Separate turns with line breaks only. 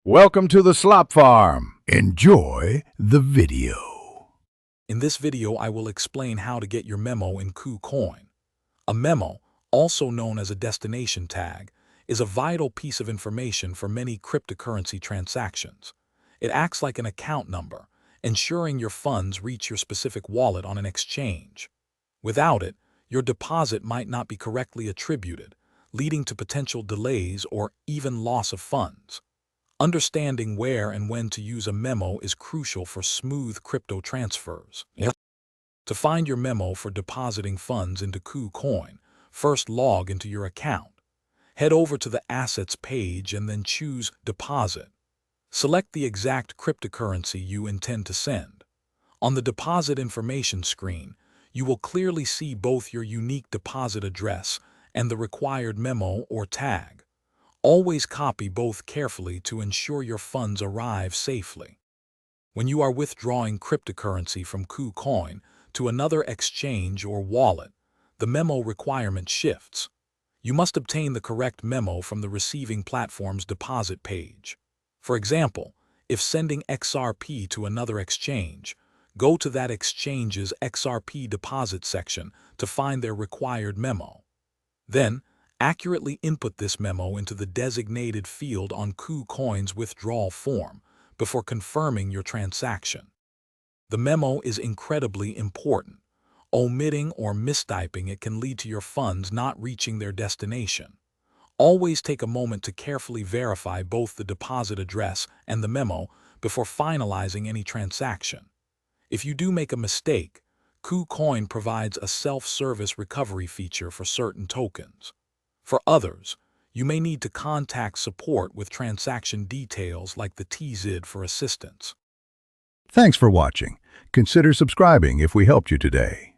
Welcome to the Slop Farm. Enjoy the video.
In this video, I will explain how to get your memo in KuCoin. A memo, also known as a destination tag, is a vital piece of information for many cryptocurrency transactions. It acts like an account number, ensuring your funds reach your specific wallet on an exchange. Without it, your deposit might not be correctly attributed, leading to potential delays or even loss of funds. Understanding where and when to use a memo is crucial for smooth crypto transfers. To find your memo for depositing funds into KuCoin, first log into your account. Head over to the Assets page and then choose Deposit. Select the exact cryptocurrency you intend to send. On the deposit information screen, you will clearly see both your unique deposit address and the required memo or tag. Always copy both carefully to ensure your funds arrive safely. When you are withdrawing cryptocurrency from KuCoin to another exchange or wallet, the memo requirement shifts. You must obtain the correct memo from the receiving platform's deposit page. For example, if sending XRP to another exchange, go to that exchange's XRP deposit section to find their required memo. Then, accurately input this memo into the designated field on KuCoin's withdrawal form before confirming your transaction. The memo is incredibly important. Omitting or mistyping it can lead to your funds not reaching their destination. Always take a moment to carefully verify both the deposit address and the memo before finalizing any transaction. If you do make a mistake, KuCoin provides a self-service recovery feature for certain tokens. For others, you may need to contact support with transaction details like the TZID for assistance.
Thanks for watching. Consider subscribing if we helped you today.